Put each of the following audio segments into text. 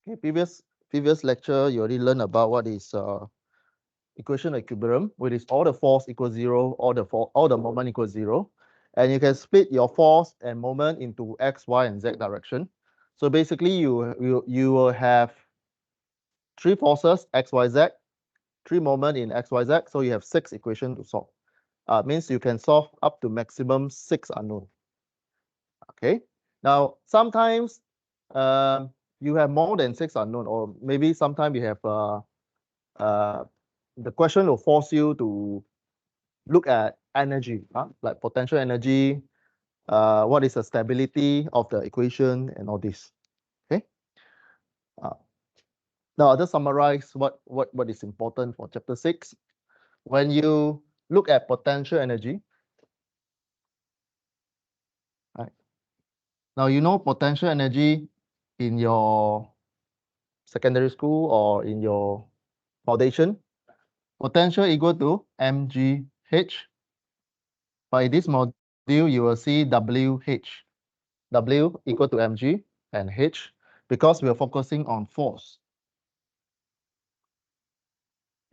Okay, previous lecture, you already learned about what is equation of equilibrium, which is all the force equals zero, all the moment equals zero. And you can split your force and moment into x, y, and z direction. So basically, you will have three forces, x, y, z, three moment in x, y, z. So you have 6 equations to solve. Means you can solve up to maximum 6 unknown. Okay. Now, sometimes you have more than 6 unknown, or maybe sometimes you have the question will force you to look at energy, like potential energy, what is the stability of the equation, and all this. Okay. Now I'll just summarize what is important for chapter 6. When you look at potential energy, right? Now you know potential energy in your secondary school or in your foundation. Potential equal to mgh. But in this module, you will see WH. W equal to mg and h because we are focusing on force.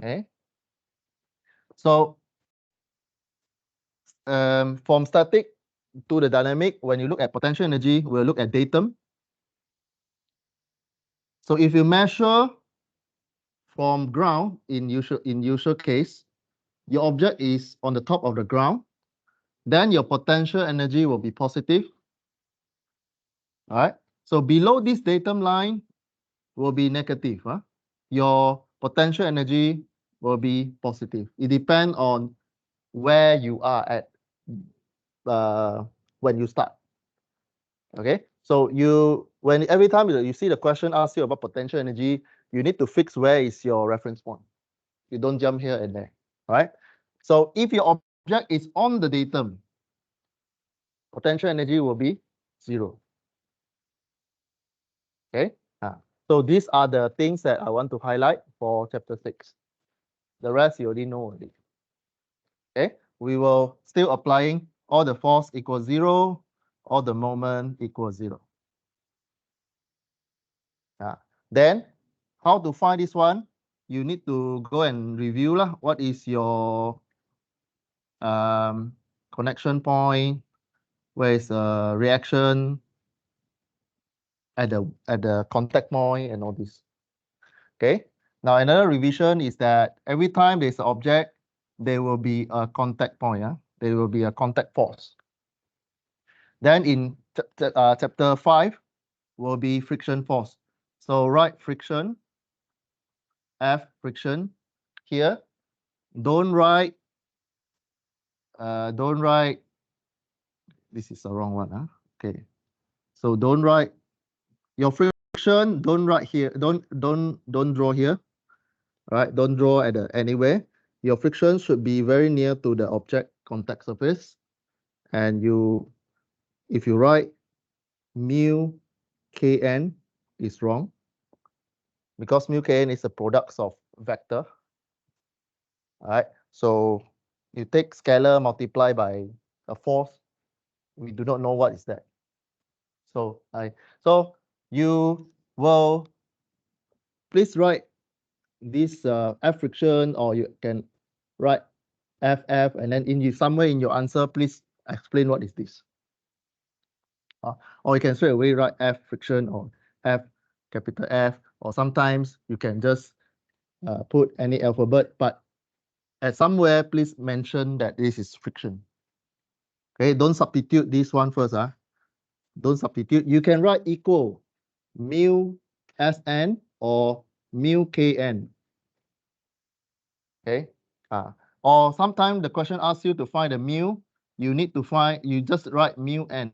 Okay. So from static to the dynamic, when you look at potential energy, we'll look at datum. So if you measure from ground in usual case, your object is on the top of the ground, then your potential energy will be positive. All right. So below this datum line will be negative. Your potential energy will be positive. It depends on where you are at when you start. Okay. So every time you see the question asks you about potential energy, you need to fix where is your reference point. You don't jump here and there. Right. So if your object is on the datum, potential energy will be 0. Okay. So these are the things that I want to highlight for chapter 6. The rest you already know already. Okay. We will still applying all the force equals 0, all the moment equals 0. Then how to find this one? You need to go and review what is your connection point, where is the reaction at the contact point and all this. Okay. Now another revision is that every time there's an object, there will be a contact point. There will be a contact force. Then in chapter 5 will be friction force. So write friction, F friction here. Don't write, this is the wrong one. Okay. So don't write your friction, don't write here, don't draw here. Right? Don't draw at anywhere. Your friction should be very near to the object contact surface. And if you write mu kn is wrong, because mu kn is a product of vector. All right. So you take scalar multiply by a force. We do not know what is that. So you will please write this F friction, or you can write FF, and then somewhere in your answer, please explain what is this. Or you can straight away write F friction or F capital F, or sometimes you can just put any alphabet, but at somewhere, please mention that this is friction. Okay, don't substitute this one first. Don't substitute. You can write equal mu Sn or mu Kn. Okay. Or sometimes the question asks you to find the mu. You just write mu n.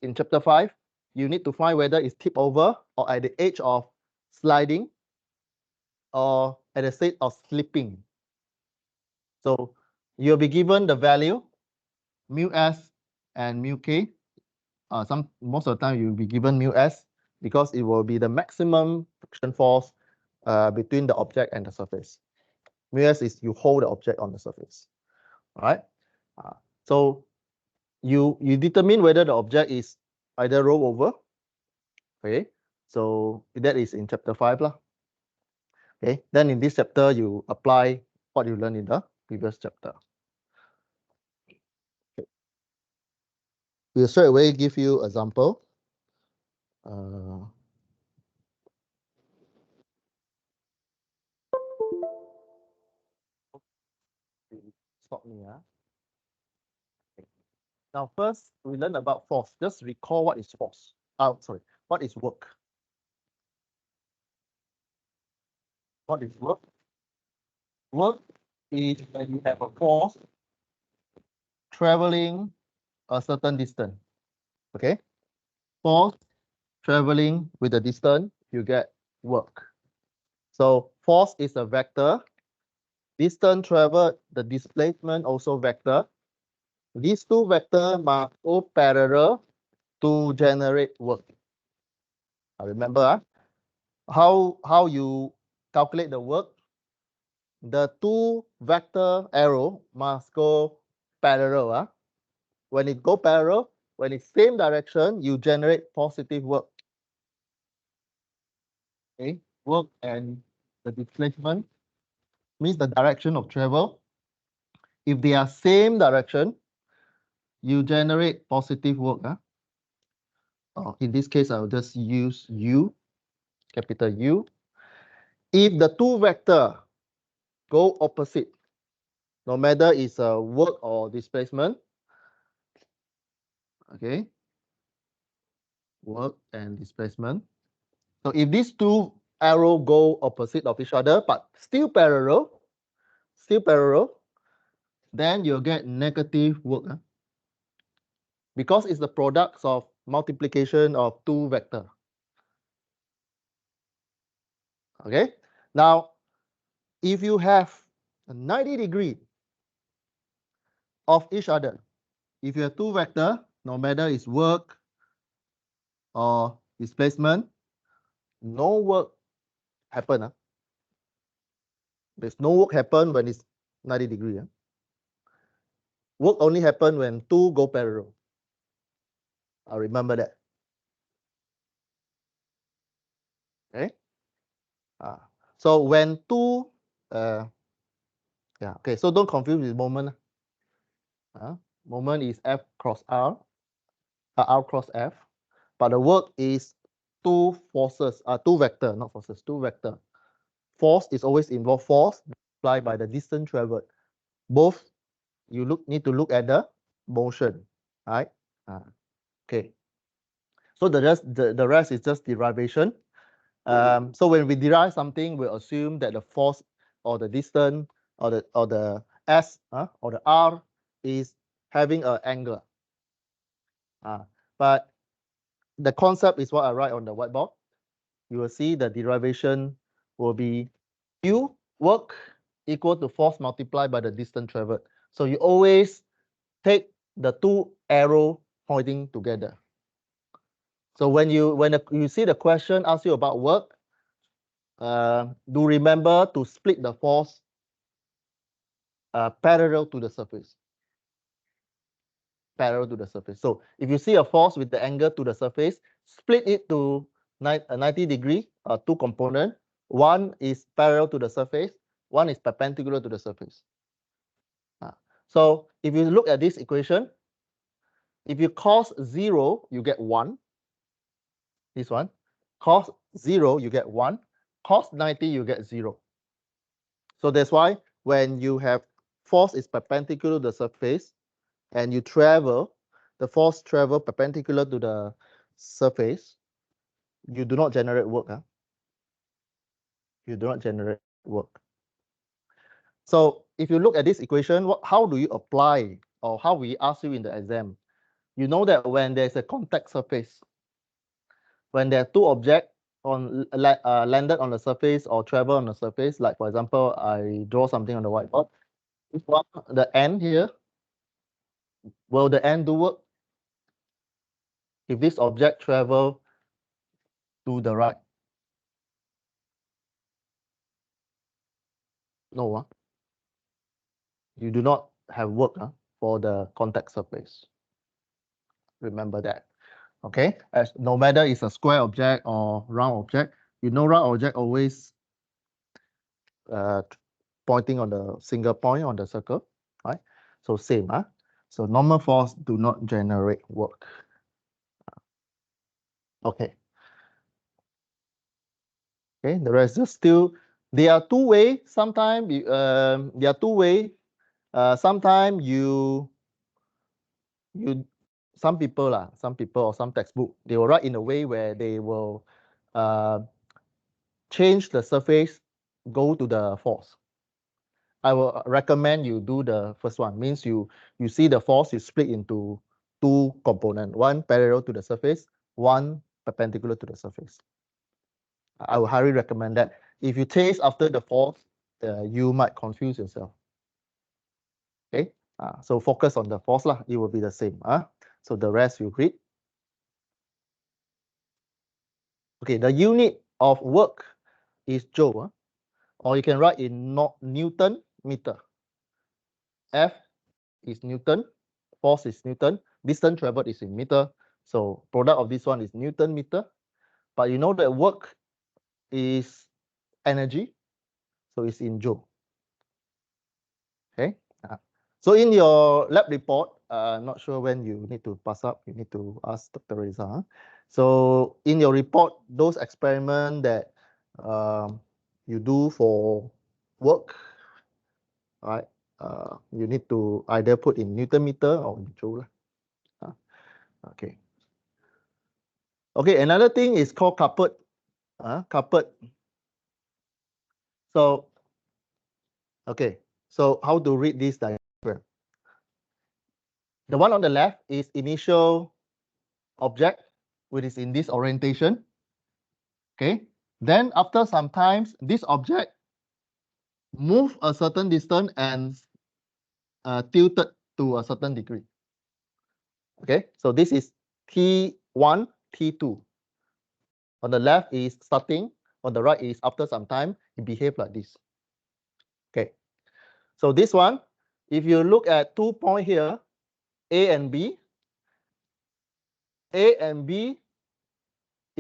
In chapter 5, you need to find whether it's tip over or at the edge of sliding or at the state of slipping. So you'll be given the value mu s and mu k. Most of the time you'll be given mu s because it will be the maximum friction force between the object and the surface. Mu s is you hold the object on the surface. All right. So you determine whether the object is either roll over. Okay. So that is in chapter 5 lah. Okay, then in this chapter you apply what you learned in the previous chapter. Okay. We'll straight away give you example. Stop me. Okay. Now first we learn about force. Just recall what is force. Sorry, what is work? What is work? Work is when you have a force traveling a certain distance. Okay, force traveling with a distance, you get work. So force is a vector. Distance traveled, the displacement also vector. These two vectors must go parallel to generate work. Remember how you calculate the work? The two vector arrow must go parallel. When it go parallel, when it's same direction, you generate positive work. Okay, work and the displacement means the direction of travel. If they are same direction, you generate positive work. In this case, I'll just use U, capital U. If the two vector go opposite, no matter it's a work or displacement, okay, work and displacement. So if these two arrow go opposite of each other, but still parallel, then you'll get negative work. Because it's the products of multiplication of two vector. Okay, now if you have 90 degree of each other, if you have two vector, no matter it's work or displacement, no work happen. There's no work happen when it's 90 degree. Work only happen when two go parallel. I remember that. Okay. So when two, okay. So don't confuse with moment. Moment is F cross R, R cross F. But the work is two forces, two vector, not forces, two vector. Force is always involved force applied by the distance traveled. Both you need to look at the motion, right? Okay. So the rest is just derivation. So when we derive something, we assume that the force or the distance or the S or the R is having an angle. But the concept is what I write on the whiteboard. You will see the derivation will be U work equal to force multiplied by the distance traveled. So you always take the two arrow pointing together. So when you see the question asks you about work, do remember to split the force parallel to the surface. Parallel to the surface. So if you see a force with the angle to the surface, split it to 90 degree, two component. One is parallel to the surface, one is perpendicular to the surface. So if you look at this equation, if you cos 0, you get 1. This one. Cos 0, you get 1. Cos 90, you get 0. So that's why when you have force is perpendicular to the surface and you travel, the force travel perpendicular to the surface, you do not generate work. You do not generate work. So if you look at this equation, how do you apply, or how we ask you in the exam? You know that when there's a contact surface, when there are two objects landed on the surface or travel on the surface, like for example, I draw something on the whiteboard. This one, the end here, will the end do work? If this object travel to the right? No. You do not have work for the contact surface. Remember that. Okay, as no matter it's a square object or round object, you know round object always pointing on the single point on the circle, right? So same, huh? So normal force do not generate work. Okay. Okay, the rest is still, there are two way. Sometimes there are two way. Sometimes you some people or some textbook, they will write in a way where they will uh, change the surface, go to the force. I will recommend you do the first one. Means you see the force is split into two components, one parallel to the surface, one perpendicular to the surface. I would highly recommend that. If you chase after the force, you might confuse yourself. Okay, so focus on the force lah. It will be the same. So the rest you read. Okay, the unit of work is joule, or you can write in Newton meter. F is Newton, force is Newton, distance traveled is in meter. So product of this one is Newton meter. But you know that work is energy, so it's in joule. Okay. So in your lab report, not sure when you need to pass up, you need to ask Dr. Reza. So in your report, those experiments that you do for work, right? You need to either put in Newton meter or in joule. Okay. Okay, another thing is called coupled. Coupled. So, okay. So how to read this diagram? The one on the left is initial object, which is in this orientation. Okay. Then after some times, this object move a certain distance and tilted to a certain degree. Okay. So this is T1, T2. On the left is starting. On the right is after some time, it behaves like this. Okay. So this one, if you look at 2 points here, A and B, if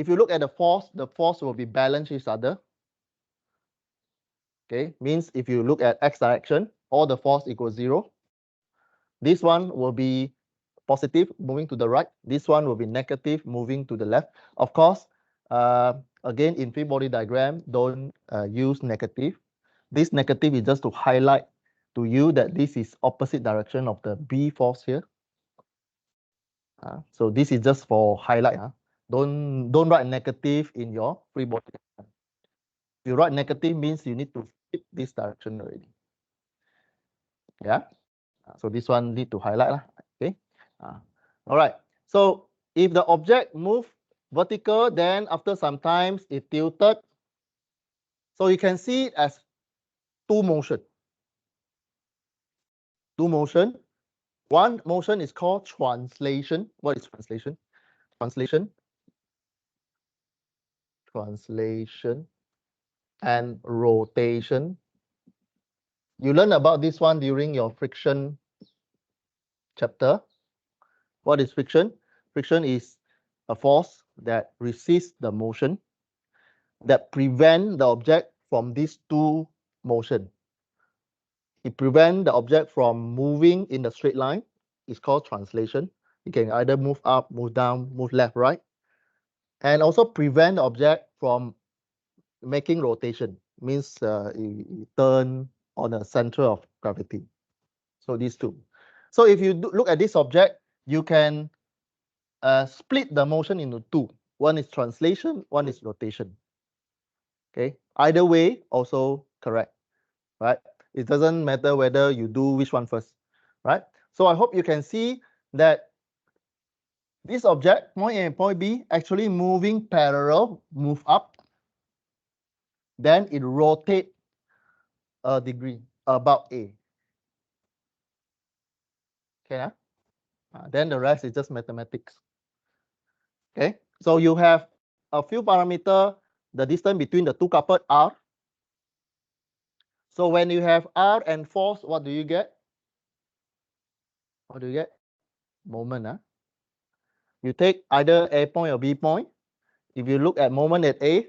you look at the force will be balanced each other. Okay, means if you look at x direction, all the force equals 0. This one will be positive, moving to the right. This one will be negative, moving to the left. Of course, again, in free body diagram, don't use negative. This negative is just to highlight to you that this is opposite direction of the B force here. So this is just for highlight. Don't write negative in your free body. If you write negative, means you need to flip this direction already. Yeah. So this one need to highlight lah. Okay. All right. So if the object move vertical, then after some times it tilted. So you can see it as two motion. Two motion. One motion is called translation. What is translation? Translation. Translation and rotation. You learn about this one during your friction chapter. What is friction? Friction is a force that resists the motion, that prevent the object from these two motion. It prevents the object from moving in the straight line. It's called translation. You can either move up, move down, move left, right. And also prevent the object from making rotation. Means it turn on the center of gravity. So these two. So if you look at this object, you can split the motion into two. One is translation, one is rotation. Okay, either way also correct, right? It doesn't matter whether you do which one first, right? So I hope you can see that this object, point A and point B, actually moving parallel, move up, then it rotate a degree about A. Okay, then the rest is just mathematics. Okay, so you have a few parameter, the distance between the two coupled R. So when you have R and force, what do you get? What do you get? Moment. You take either A point or B point. If you look at moment at A,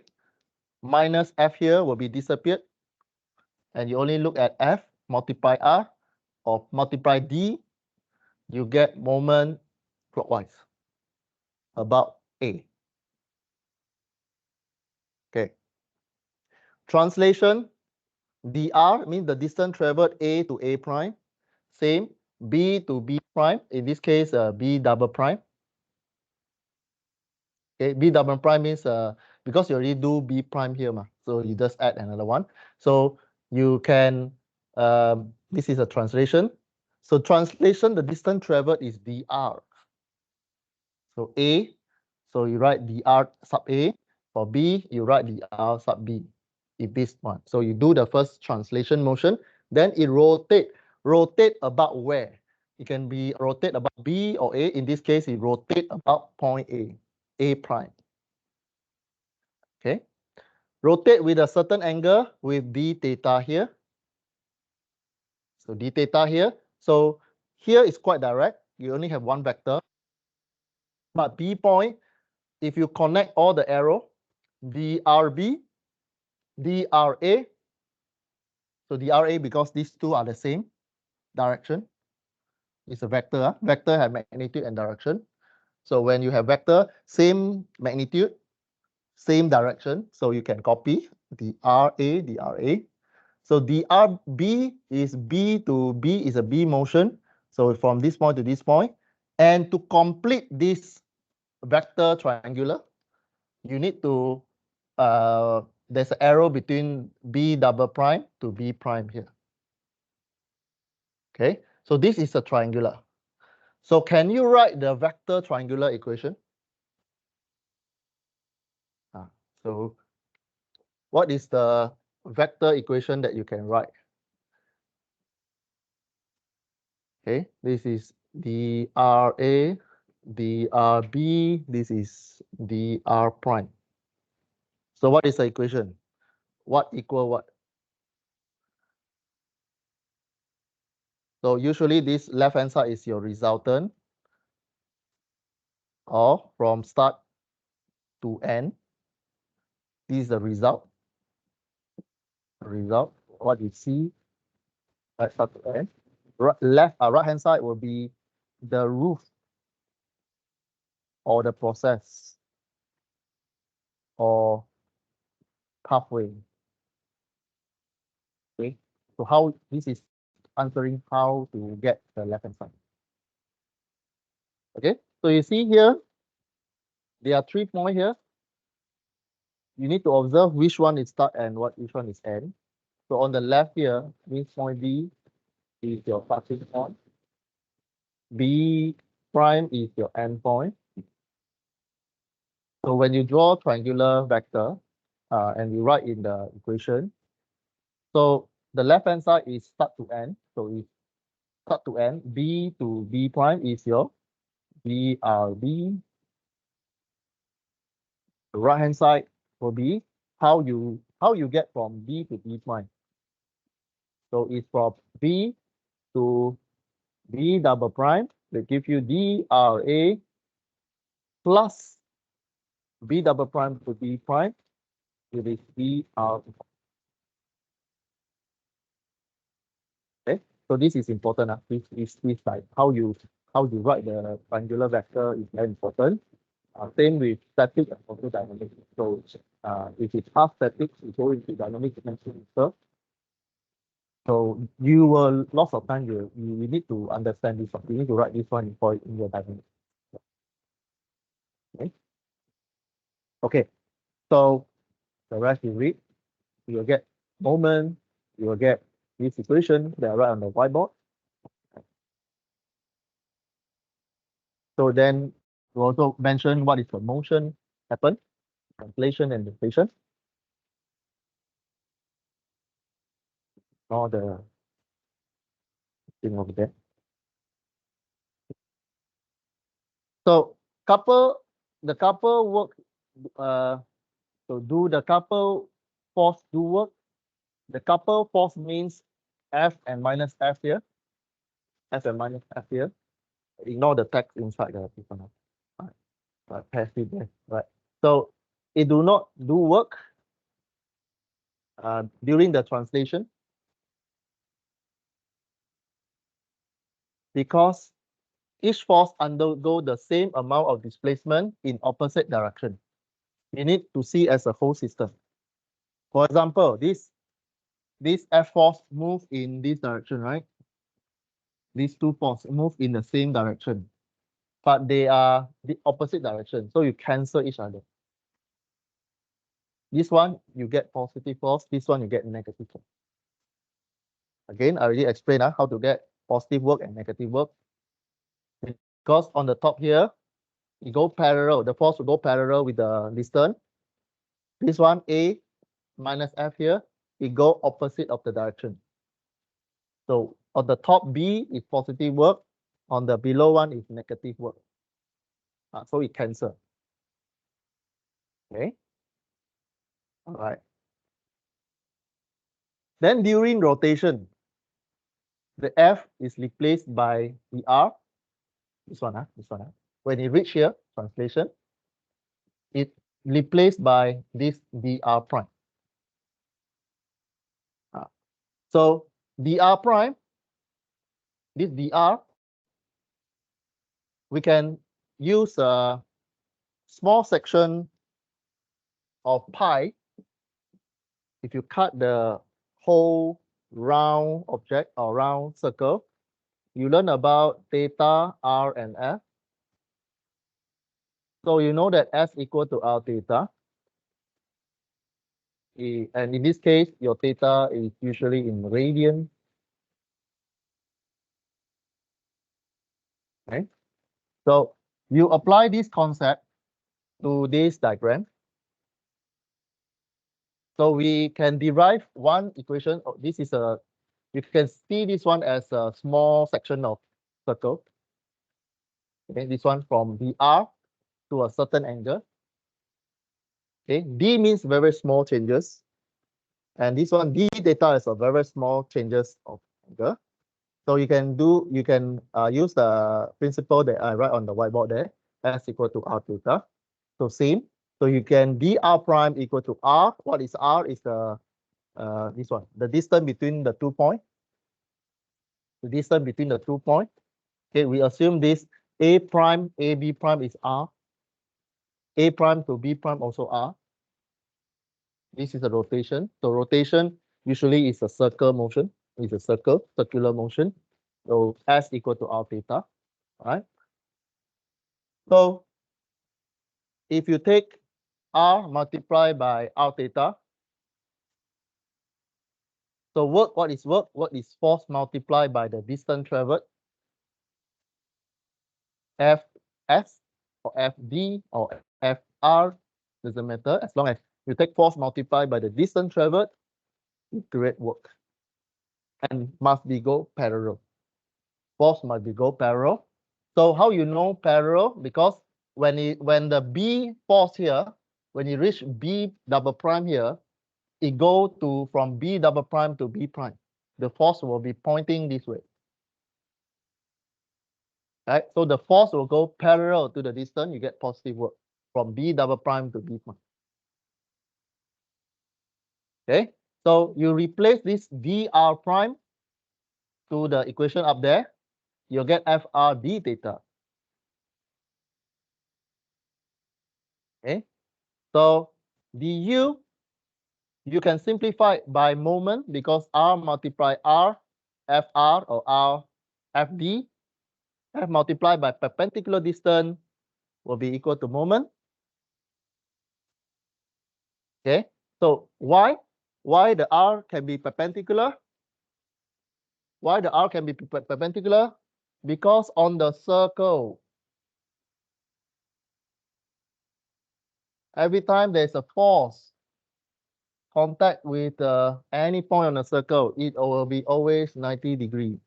minus F here will be disappeared. And you only look at F, multiply R, or multiply D, you get moment clockwise about A. Okay. Translation, dr means the distance traveled A to A prime. Same, B to B prime, in this case, B double prime. Okay, B double prime means because you already do B prime here, so you just add another one. So you can, this is a translation. So translation, the distance traveled is dr. So A, so you write dr sub A. For B, you write dr sub B. If this one. So you do the first translation motion, then it rotate about where? It can be rotate about B or A. In this case, it rotate about point A prime. Okay. Rotate with a certain angle with d theta here. So d theta here. So here is quite direct. You only have one vector. But B point, if you connect all the arrow, DRB, DRA, so DRA, because these two are the same direction, it's a vector. Vector have magnitude and direction. So when you have vector, same magnitude, same direction, so you can copy DRA, DRA. So DRB is B to B is a B motion. So from this point to this point. And to complete this vector triangular, you need to, there's an arrow between B double prime to B prime here. Okay, so this is a triangular. So can you write the vector triangular equation? So what is the vector equation that you can write? Okay, this is dRA, dRB, this is dR prime. So what is the equation? What equal what? So usually this left-hand side is your resultant, or from start to end. This is the result. What you see at start to end. Right-hand side will be the roof or the process or pathway. Okay, so how this is answering how to get the left-hand side. Okay, so you see here, there are 3 points here. You need to observe which one is start and which one is end. So on the left here, this point B is your starting point. B prime is your end point. So when you draw triangular vector, and you write in the equation, so the left-hand side is start to end. So if start to end, B to B prime is your BRB. The right-hand side will be how you get from B to B prime. So it's from B to B double prime. They give you DRA plus B double prime to B prime. It is BR. Okay, so this is important. This like how you write the triangular vector is very important. Same with static and also dynamic. So if it's half static, you go into dynamic dimension first. So you will lots of time you need to understand this one. You need to write this one in your dynamic. Okay. Okay. So the rest you read, you will get moment, you will get this equation that I write on the whiteboard. So then we also mention what is the motion happen, translation and deflation. All the thing over there. So the couple work, so do the couple force do work. The couple force means F and minus F here. F and minus F here. Ignore the text inside the people. Right, passive there. Right. So it do not do work during the translation because each force undergo the same amount of displacement in opposite direction. We need to see as a whole system. For example, this F force move in this direction, right? These two forces move in the same direction, but they are the opposite direction. So you cancel each other. This one, you get positive force. This one, you get negative force. Again, I already explained how to get positive work and negative work. Because on the top here, it go parallel. The force will go parallel with the distance. This one, A minus F here, it go opposite of the direction. So on the top B is positive work. On the below one is negative work. So it cancel. Okay. All right. Then during rotation, the F is replaced by the R. This one. When it reach here, translation, it replaced by this dr prime. So dr prime, this dr, we can use a small section of pi. If you cut the whole round object or round circle, you learn about theta, r, and f. So you know that S equal to r theta. And in this case, your theta is usually in radian. Okay. So you apply this concept to this diagram. So we can derive one equation. Oh, this is a, you can see this one as a small section of circle. Okay, this one from dr to a certain angle. Okay, d means very small changes. And this one, d theta is a very small changes of angle. So you can use the principle that I write on the whiteboard there, S equal to r theta. So same. So you can dr prime equal to r. What is r? Is the this one, the distance between the 2 points. The distance between the 2 points. Okay, we assume this a prime, ab prime is r. A prime to b prime also r. This is a rotation. So rotation usually is a circle motion. It's a circular motion. So S equal to r theta. Right? So if you take r multiplied by r theta, so work, what is work? Work is force multiplied by the distance traveled. Fs or Fd or Fr, doesn't matter. As long as you take force multiplied by the distance traveled, you create work. And must be go parallel. Force must be go parallel. So how you know parallel? Because when the B force here, when you reach B double prime here, it go to from B double prime to B prime. The force will be pointing this way. Right? So the force will go parallel to the distance, you get positive work from B double prime to B prime. Okay, so you replace this dr prime to the equation up there, you'll get Fr d theta. Okay, so du, you can simplify by moment because r multiply r, Fr or r Fd, F multiplied by perpendicular distance will be equal to moment. Okay, so why the r can be perpendicular? Why the r can be perpendicular? Because on the circle, every time there's a force contact with any point on the circle, it will be always 90 degrees.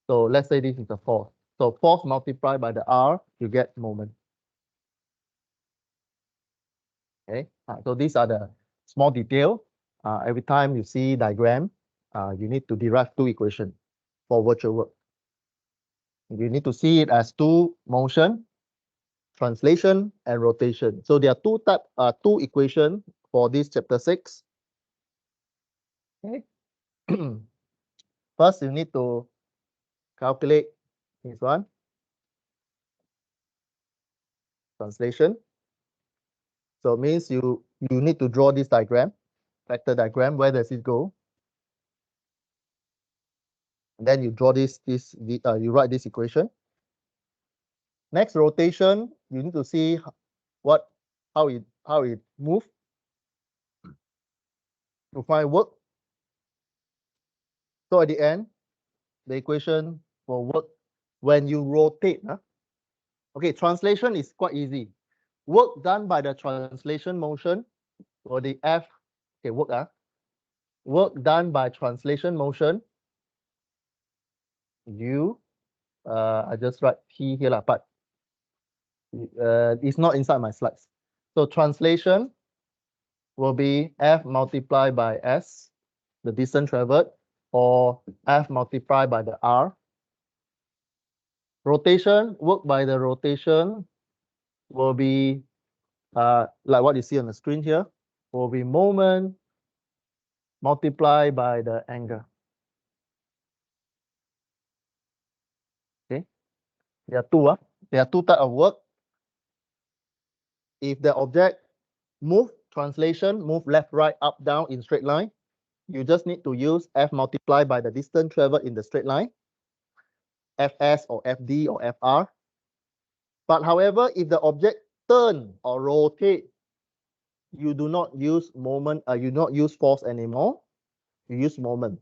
So let's say this is the force. So force multiplied by the r, you get moment. Okay, so these are the small detail. Every time you see diagram, you need to derive two equations for virtual work. You need to see it as two motion, translation and rotation. So there are two equations for this chapter 6. Okay. First, you need to calculate this one, translation. So it means you need to draw this diagram, vector diagram. Where does it go? And then you draw you write this equation. Next, rotation, you need to see how it moves to find work. So at the end, the equation for work when you rotate. Okay, translation is quite easy. Work done by the translation motion or the F. Okay, work done by translation motion. I just write P here, but it's not inside my slides. So translation will be F multiplied by S, the distance traveled, or F multiplied by the R. Rotation, work by the rotation will be like what you see on the screen here, will be moment multiplied by the angle. Okay, there are two types of work. If the object move, translation, move left, right, up, down in straight line, you just need to use F multiplied by the distance traveled in the straight line, Fs or Fd or Fr. But however, if the object turn or rotate, you do not use moment, you do not use force anymore. You use moment.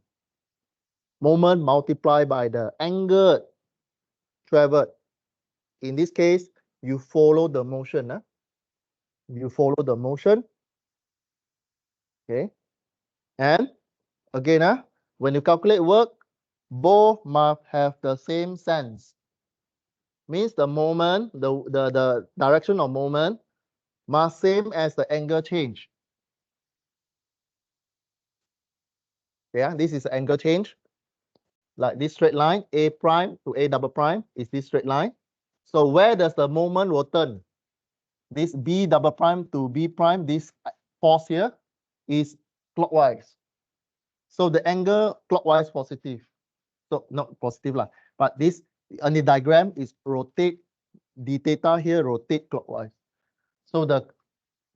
Moment multiplied by the angle traveled. In this case, you follow the motion. You follow the motion. Okay. And again, when you calculate work, both must have the same sense. Means the moment, the direction of moment must same as the angle change. Yeah, this is the angle change. Like this straight line, A prime to A double prime is this straight line. So where does the moment will turn? This B double prime to B prime, this force here is clockwise. So the angle clockwise positive. So not positive lah, but this on the diagram is rotate, the theta here rotate clockwise. So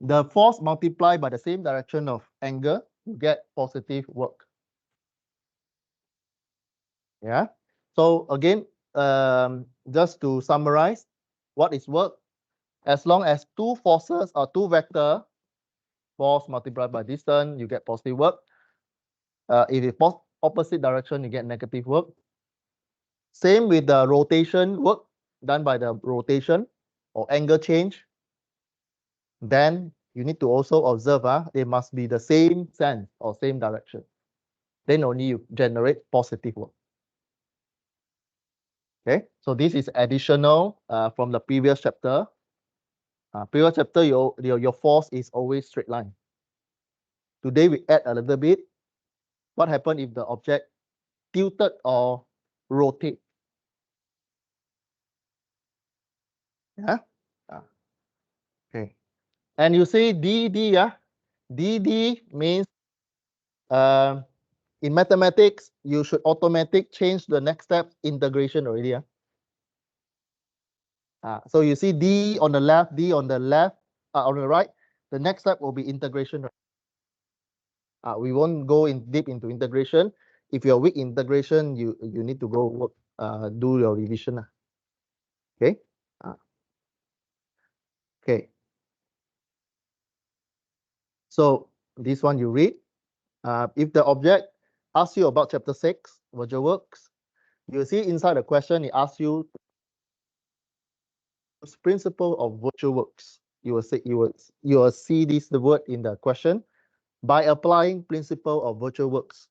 the force multiplied by the same direction of angle, you get positive work. Yeah. So again, just to summarize, what is work? As long as two forces or two vector, force multiplied by distance, you get positive work. If it's opposite direction, you get negative work. Same with the rotation work done by the rotation or angle change. Then you need to also observe, they must be the same sense or same direction. Then only you generate positive work. Okay, so this is additional from the previous chapter. Previous chapter, your force is always straight line. Today we add a little bit. What happens if the object tilted or rotate? Yeah. Okay. And you see DD, DD means in mathematics, you should automatic change the next step integration already. So you see D on the left, on the right. The next step will be integration. We won't go in deep into integration. If you're weak integration, you need to go work, do your revision. Okay. Okay. So this one you read. If the object asks you about chapter 6, virtual works, you see inside the question, it asks you principle of virtual works. You will see this the word in the question. By applying principle of virtual works,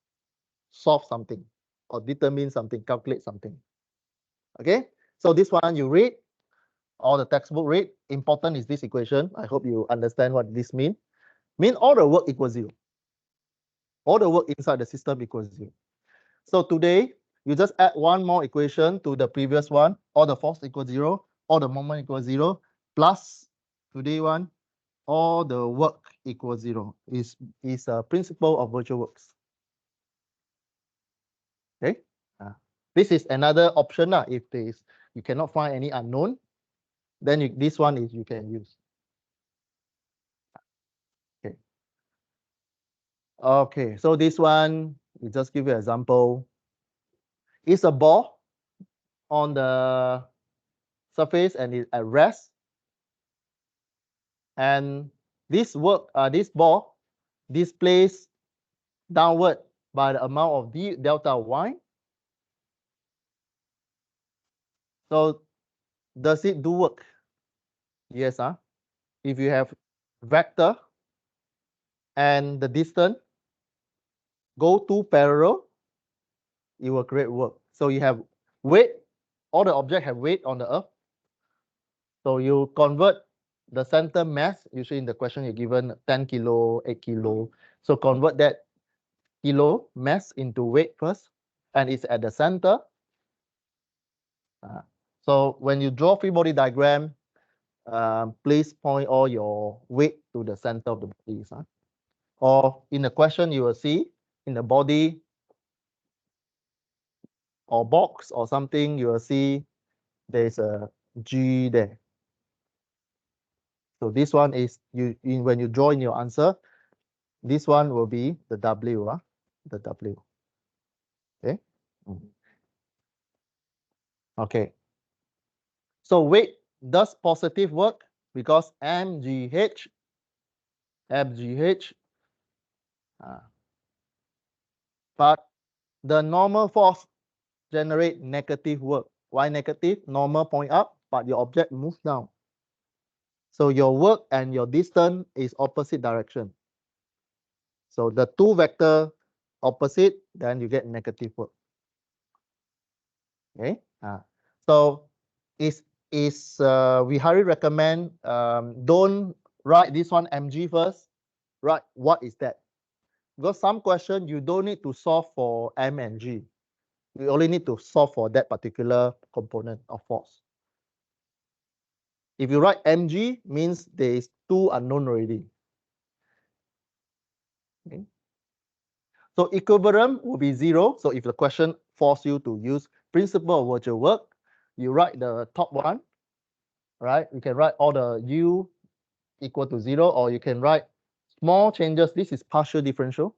solve something or determine something, calculate something. Okay, so this one you read, all the textbook read. Important is this equation. I hope you understand what this means. Mean all the work equals 0. All the work inside the system equals 0. So today you just add one more equation to the previous one, all the force equals 0, all the moment equals 0, plus today one, all the work equals 0. Is a principle of virtual works. Okay, this is another option. If you cannot find any unknown, then this one is you can use. Okay. Okay, so this one, we just give you an example. It's a ball on the surface and it's at rest. And this ball displays downward by the amount of d delta y. So does it do work? Yes. If you have vector and the distance go two parallel, it will create work. So you have weight, all the objects have weight on the earth. So you convert the center mass, usually in the question you're given 10 kilo, 8 kilo. So convert that kilo mass into weight first, and it's at the center. So when you draw free body diagram, please point all your weight to the center of the body. Or in the question you will see in the body or box or something, you will see there's a G there. So this one is when you draw in your answer, this one will be the W, the W. Okay. Okay. So weight does positive work because mgh, but the normal force generate negative work. Why negative? Normal point up, but your object moves down. So your work and your distance is opposite direction. So the two vector opposite, then you get negative work. Okay. So we highly recommend don't write this one mg first. Write what is that? Because some question you don't need to solve for m and g. You only need to solve for that particular component of force. If you write mg, means there is two unknown already. Okay. So equilibrium will be 0. So if the question forces you to use principle of virtual work, you write the top one, right? You can write all the u equal to 0, or you can write small changes. This is partial differential.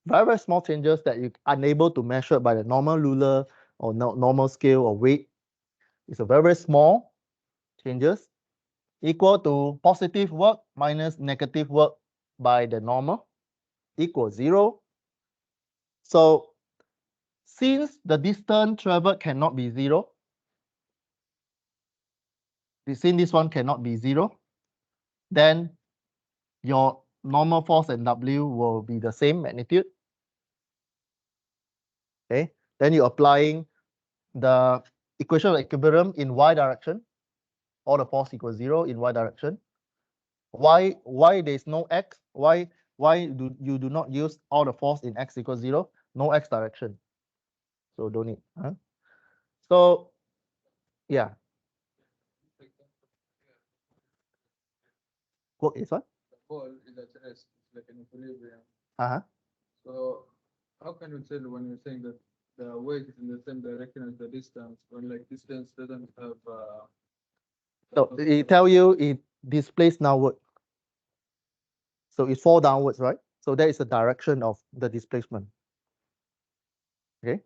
Very, very small changes that you're unable to measure by the normal ruler or normal scale or weight. It's a very, very small changes equal to positive work minus negative work by the normal equals 0. So since the distance traveled cannot be 0, since this one cannot be 0, then your normal force and W will be the same magnitude. Okay, then you're applying the equation of equilibrium in y direction. All the force equals 0 in y direction. Why there's no x? Why do you not use all the force in x equals 0? No x direction. So don't need. So yeah. Work is what? The ball is at rest. It's like an equilibrium. So how can you tell when you're saying that the weight is in the same direction as the distance, when like distance doesn't have so it tell you it displays downward. So it fall downwards, right? So that is the direction of the displacement. Okay.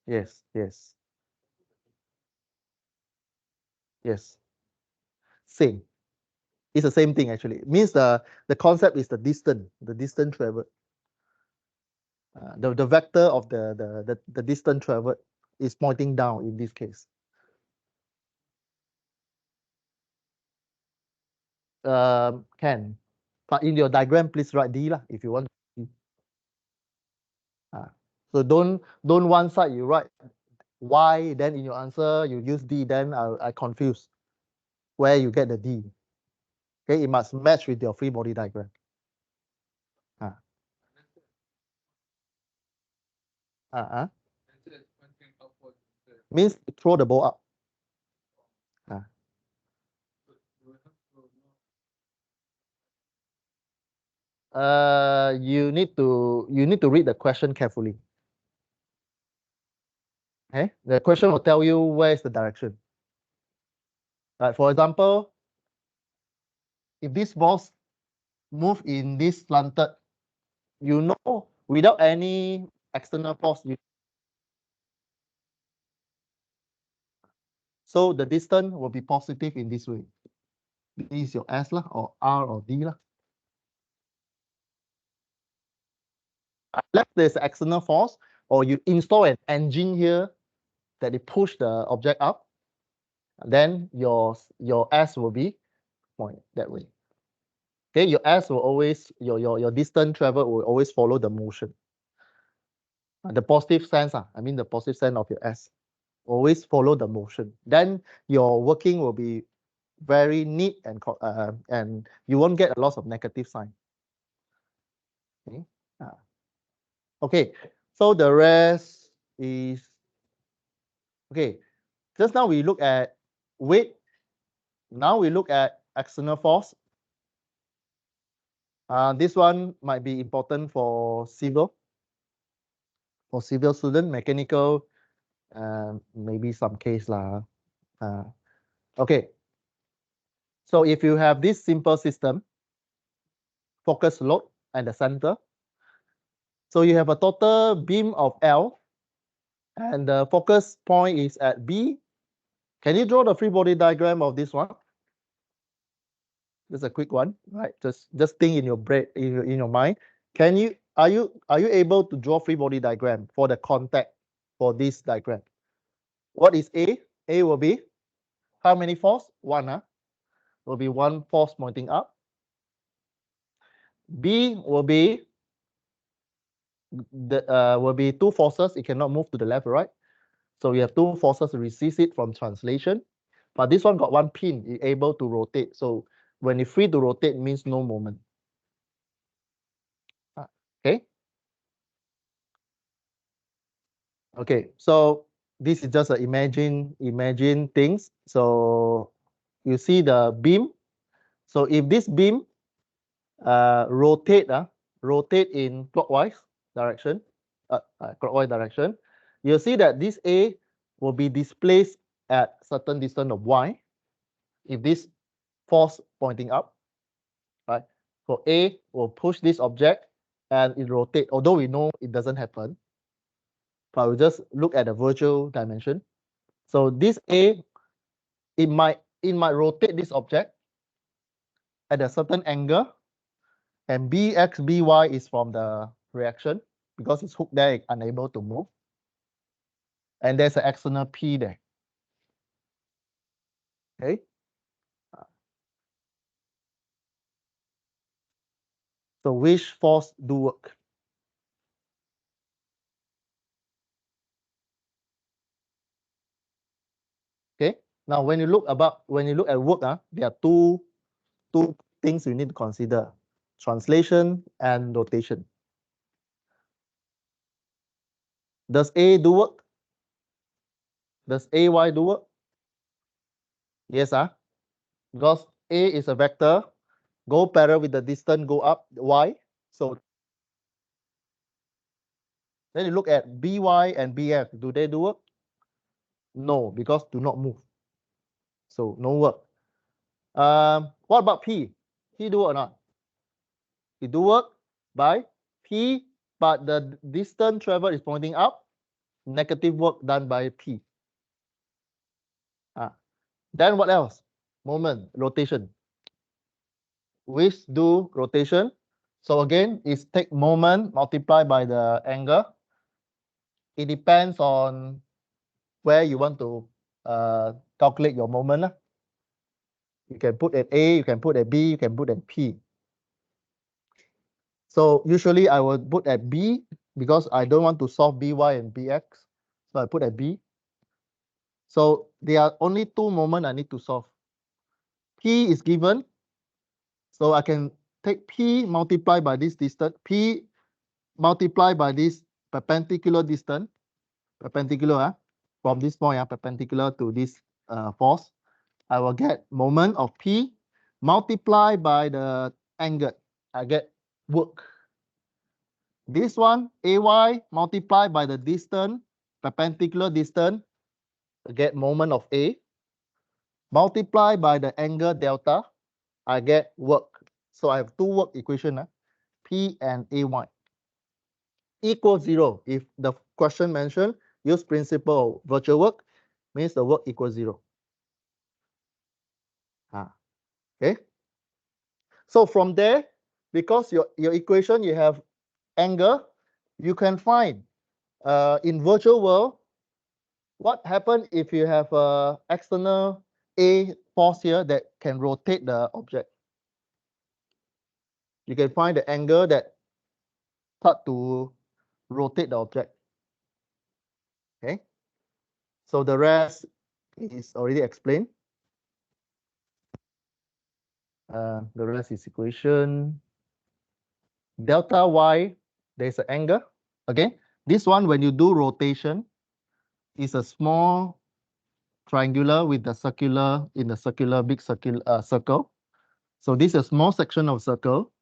Yes. Same. It's the same thing actually. It means the concept is the distance traveled. The vector of the distance traveled is pointing down in this case. Can, but in your diagram, please write D lah if you want. So don't one side you write Y, then in your answer you use D, then I confuse where you get the D. Okay, it must match with your free body diagram. Uh-huh. It says pointing upwards. Means throw the ball up. So you have to know. You need to read the question carefully. Okay? The question will tell you where is the direction. Like for example, if this ball move in this slanted, you know, without any external force, so the distance will be positive in this way. This is your S lah, or R or D lah. Unless there's external force, or you install an engine here that it push the object up, then your S will be point that way. Okay, your S will always your distance travel will always follow the motion. The positive sense, I mean the positive sense of your S, always follow the motion. Then your working will be very neat and you won't get a lot of negative sign. Okay, okay. So the rest is okay. Just now we look at weight. Now we look at external force. This one might be important for civil student, mechanical, maybe some case lah. Okay. So if you have this simple system, focus load at the center. So you have a total beam of L, and the focus point is at B. Can you draw the free body diagram of this one? Just a quick one, right? Just think in your brain, in your mind. Are you able to draw free body diagram for the contact for this diagram? What is A? A will be how many force? One, will be one force pointing up. B will be two forces. It cannot move to the left or right. So we have two forces to resist it from translation. But this one got one pin, it's able to rotate. So when it's free to rotate, means no moment. Okay. Okay. So this is just a imagine things. So you see the beam. So if this beam rotate in clockwise direction, you'll see that this A will be displaced at certain distance of Y if this force pointing up, right? So A will push this object and it rotate, although we know it doesn't happen, but we just look at the virtual dimension. So this A, it might rotate this object at a certain angle, and Bx, By is from the reaction because it's hooked there, it's unable to move. And there's an external P there. Okay. So which force do work? Okay. Now when you look at work, there are two things you need to consider: translation and rotation. Does A do work? Does AY do work? Yes, because A is a vector, go parallel with the distance, go up Y. So then you look at BY and BF, do they do work? No, because do not move. So no work. What about P? He do or not? He do work by P, but the distance traveled is pointing up. Negative work done by P. Then what else? Moment, rotation. Which do rotation. So again, it's take moment multiplied by the angle. It depends on where you want to calculate your moment. You can put at A, you can put at B, you can put at P. So usually I will put at B because I don't want to solve By and Bx. So I put at B. So there are only two moments I need to solve. P is given. So I can take P multiplied by this distance, P multiplied by this perpendicular distance, perpendicular from this point, perpendicular to this force, I will get moment of P multiplied by the angle. I get work. This one, AY multiplied by the distance, perpendicular distance, I get moment of A, multiplied by the angle delta, I get work. So I have two work equation, P and AY. Equals 0. If the question mentioned, use principle of virtual work, means the work equals 0. Okay. So from there, because your equation, you have angle, you can find in virtual world, what happens if you have a external A force here that can rotate the object. You can find the angle that start to rotate the object. Okay. So the rest is already explained. The rest is equation. Delta Y, there's an angle. Okay. This one, when you do rotation, is a small triangular with the circular in the circular big circle. So this is a small section of circle.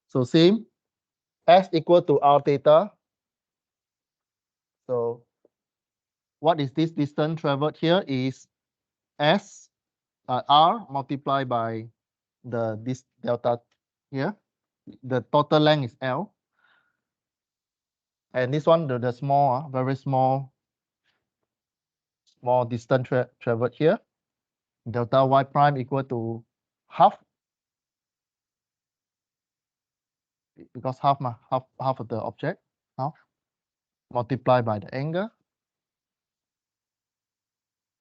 So same, S equal to R theta. So what is this distance traveled here is S R multiplied by this delta here. The total length is L. And this one, the small, very small distance traveled here. Delta Y prime equal to half, because half of the object, half multiplied by the angle.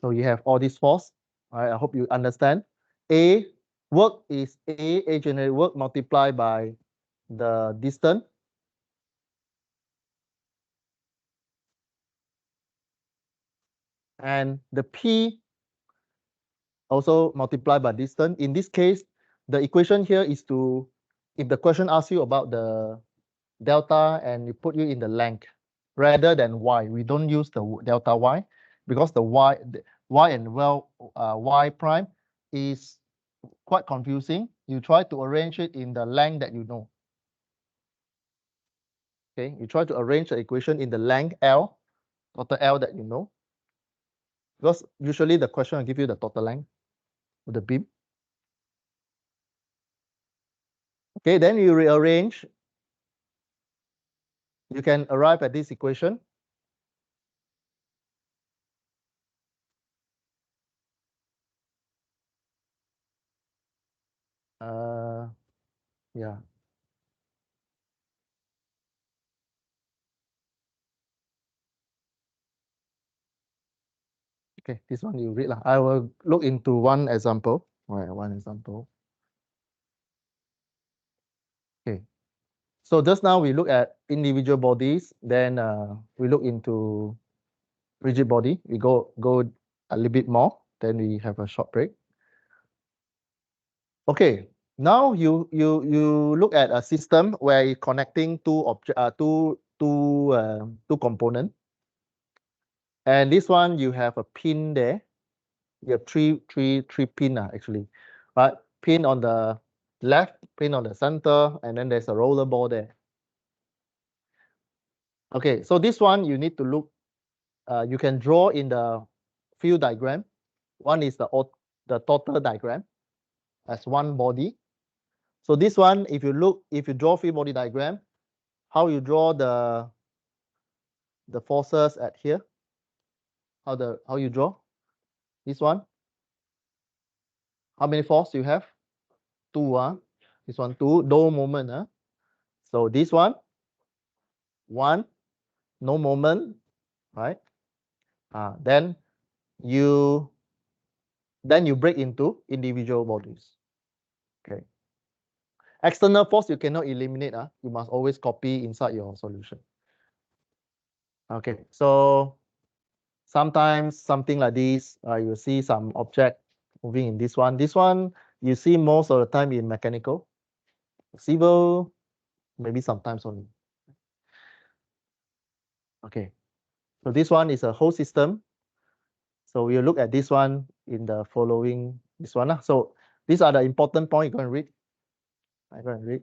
So you have all this force. All right, I hope you understand. A work is A generated work multiplied by the distance. And the P also multiplied by distance. In this case, the equation here is to, if the question asks you about the delta and you put you in the length rather than Y, we don't use the delta Y because the Y and Y prime is quite confusing. You try to arrange it in the length that you know. Okay, you try to arrange the equation in the length L, total L that you know. Because usually the question will give you the total length of the beam. Okay, then you rearrange. You can arrive at this equation. Yeah. Okay, this one you read lah. I will look into one example. Right, one example. Okay. So just now we look at individual bodies, then we look into rigid body. We go a little bit more, then we have a short break. Okay, now you look at a system where you're connecting two components. And this one you have a pin there. You have three pin actually. But pin on the left, pin on the center, and then there's a roller ball there. Okay, so this one you need to look, you can draw in the field diagram. One is the total diagram as one body. So this one, if you draw field body diagram, how you draw the forces at here? How you draw this one? How many force you have? Two, this one two, no moment, So this one no moment, right? Then you break into individual bodies. Okay. External force you cannot eliminate. You must always copy inside your solution. Okay, so sometimes something like this, you see some object moving in this one. This one you see most of the time in mechanical, civil, maybe sometimes only. Okay, so this one is a whole system. So we'll look at this one in the following, this one. So these are the important points you can read. I go and read.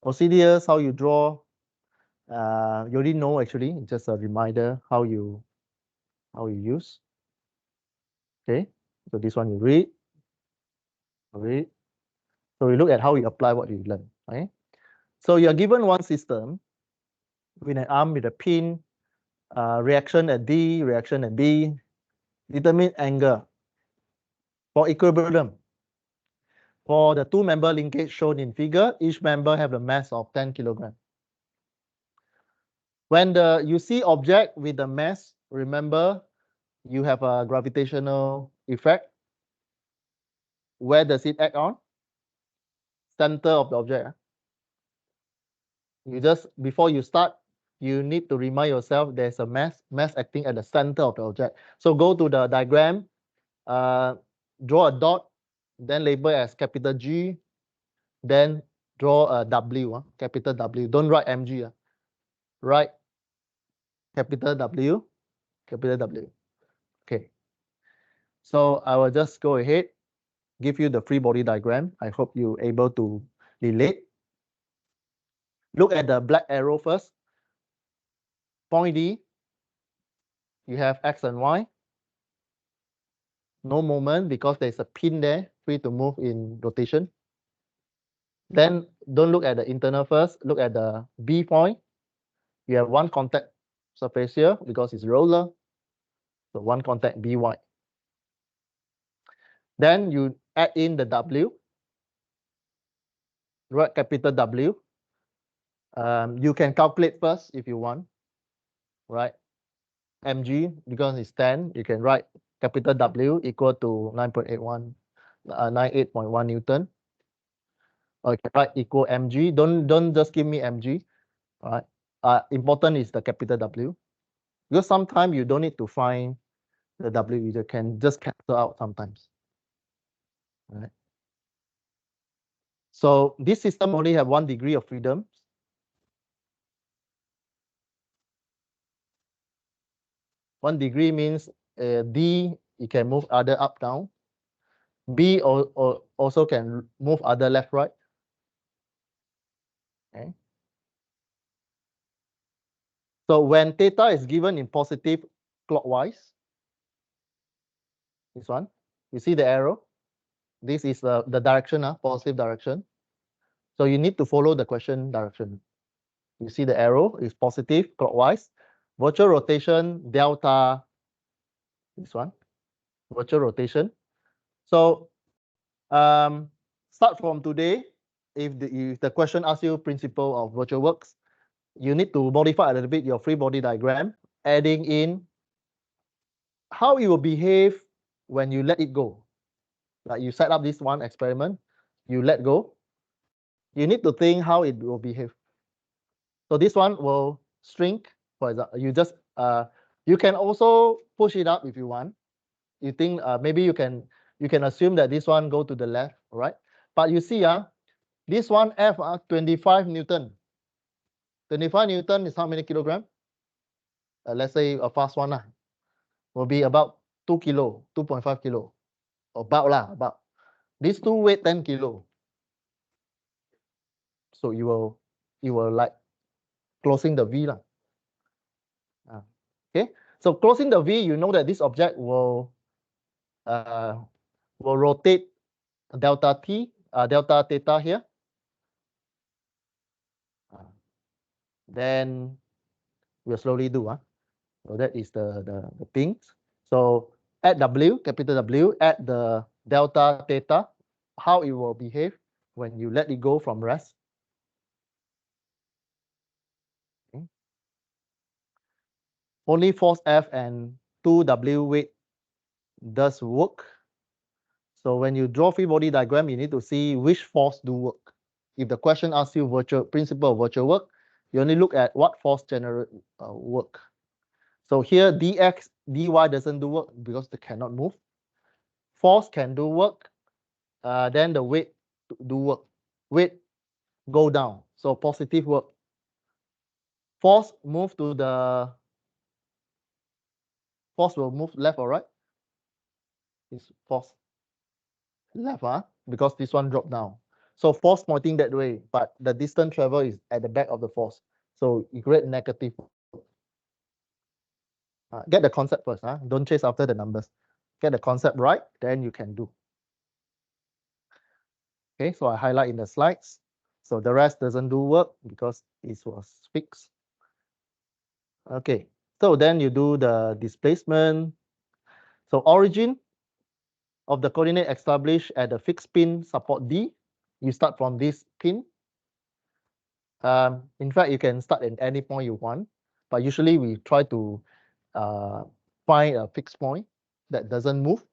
Procedures, how you draw. You already know actually, it's just a reminder how you use. Okay, so this one you read. Read. So we look at how you apply what you learn. Okay. So you're given one system with an arm with a pin, reaction at D, reaction at B, determine angle for equilibrium. For the two-member linkage shown in figure, each member have a mass of 10 kilograms. When you see object with the mass, remember you have a gravitational effect. Where does it act on? Center of the object. You just, before you start, you need to remind yourself there's a mass acting at the center of the object. So go to the diagram, draw a dot, then label as capital G, then draw a W, capital W. Don't write MG. Write capital W, capital W. Okay. So I will just go ahead, give you the free body diagram. I hope you're able to relate. Look at the black arrow first. Point D, you have X and Y. No moment because there's a pin there, free to move in rotation. Then don't look at the internal first, look at the B point. You have one contact surface here because it's roller. So one contact BY. Then you add in the W, write capital W. You can calculate first if you want, right? mg, because it's 10, you can write capital W equal to 9.81, 98.1 Newton. Or you can write equal mg. Don't just give me mg. All right. Important is the capital W. Because sometimes you don't need to find the W, you can just cancel out sometimes. All right. So this system only have 1 degree of freedom. One degree means D, you can move other up, down. B also can move other left, right. Okay. So when theta is given in positive clockwise, this one, you see the arrow? This is the direction, positive direction. So you need to follow the question direction. You see the arrow is positive clockwise. Virtual rotation, delta, this one, virtual rotation. So start from today, if the question asks you principle of virtual works, you need to modify a little bit your free body diagram, adding in how it will behave when you let it go. Like you set up this one experiment, you let go. You need to think how it will behave. So this one will shrink. For example, you can also push it up if you want. You think maybe you can assume that this one go to the left, right? But you see, this one F 25 Newton. 25 Newton is how many kilogram? Let's say a fast one will be about 2 kilo, 2.5 kilo. About. These two weigh 10 kilo. So you will like closing the V. Okay. So closing the V, you know that this object will rotate delta t, delta theta here. Then we'll slowly do. So that is the pink. So add W, capital W, add the delta theta, how it will behave when you let it go from rest. Okay. Only force F and 2W weight does work. So when you draw free body diagram, you need to see which force do work. If the question asks you principle of virtual work, you only look at what force generate work. So here dx, dy doesn't do work because they cannot move. Force can do work, then the weight do work. Weight go down, so positive work. force will move left or right? It's force left, because this one dropped down. So force pointing that way, but the distance travel is at the back of the force. So you create negative. Get the concept first, don't chase after the numbers. Get the concept right, then you can do. Okay, so I highlight in the slides. So the rest doesn't do work because it was fixed. Okay, so then you do the displacement. So origin of the coordinate established at the fixed pin support D. You start from this pin. In fact, you can start at any point you want, but usually we try to find a fixed point that doesn't move.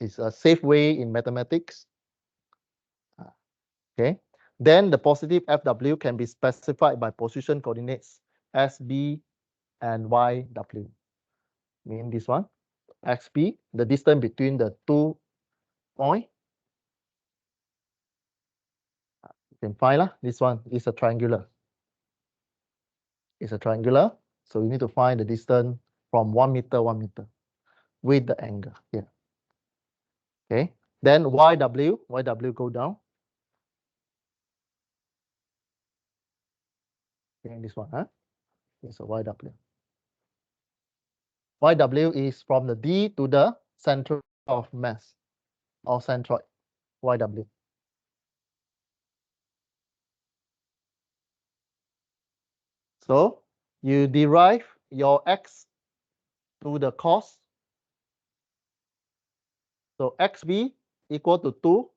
It's a safe way in mathematics. Okay. Then the positive FW can be specified by position coordinates SB and YW. Mean this one, XB, the distance between the 2 points. You can find this one is a triangular. It's a triangular, so you need to find the distance from 1 meter, 1 meter with the angle here. Okay. Then YW go down. Okay, this one, it's a YW. YW is from the D to the center of mass or centroid, YW. So you derive your X to the cos. So XB equal to 2.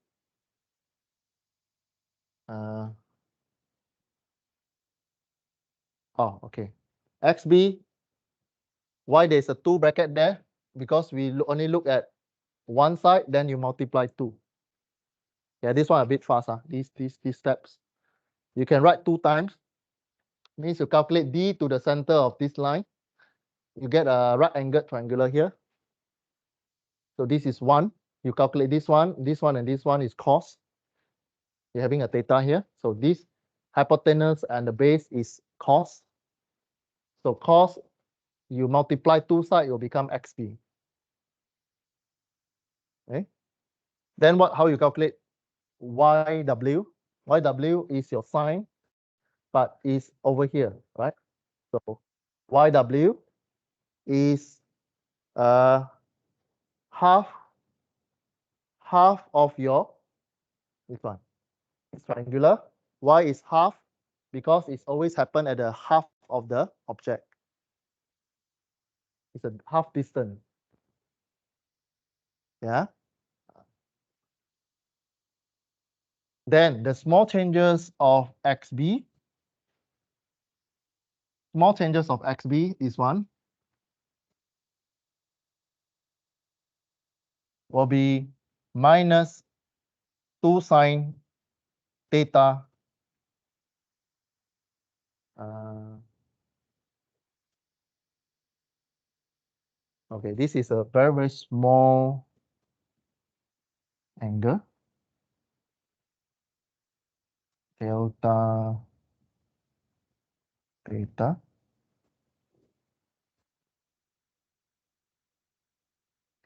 Okay. XB, why there's a 2 bracket there? Because we only look at one side, then you multiply 2. Yeah, this one a bit fast. These steps. You can write 2 times. Means you calculate D to the center of this line. You get a right angled triangular here. So this is 1. You calculate this one, and this one is cos. You're having a theta here. So this hypotenuse and the base is cos. So cos, you multiply 2 sides, it will become XB. Okay. Then how you calculate YW? YW is your sine, but is over here, right? So YW is half of your this one. It's triangular. Y is half because it's always happen at the half of the object. It's a half distance. Yeah. Then the small changes of XB. Small changes of XB is one. Will be minus 2 sine theta. Okay, this is a very, very small angle. Delta theta.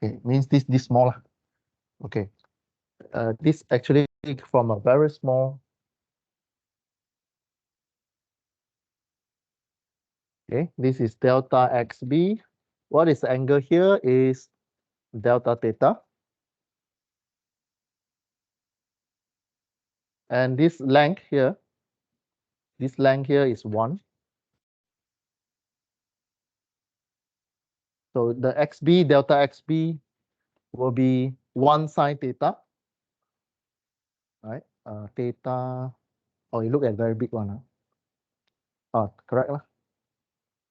Okay, means this small. Okay, this actually from a very small. Okay, this is delta XB. What is the angle here is delta theta. And this length here is 1. So the XB, delta XB will be 1 sine theta. Right? Theta. Oh, you look at very big one. Correct.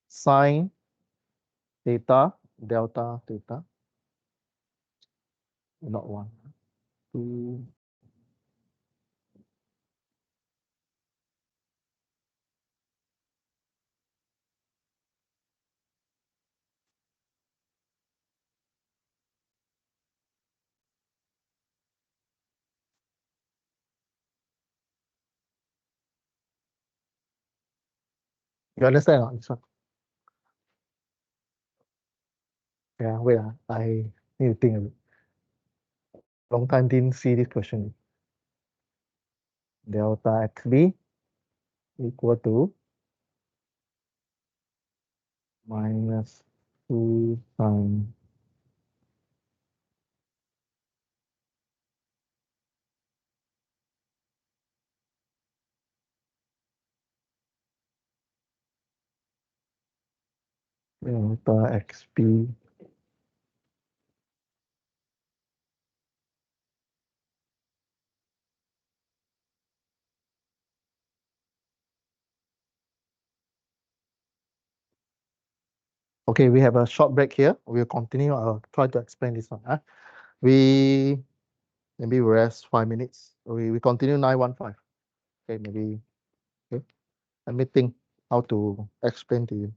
Sine theta, delta theta. Not 1. 2. You understand or not, this one? Yeah, wait, I need to think a bit. Long time didn't see this question. Delta xb equal to minus 2 times delta xp Okay, we have a short break here. We'll continue. I'll try to explain this one. We maybe rest 5 minutes. We continue 915. Okay, maybe. Okay. Let me think how to explain to you.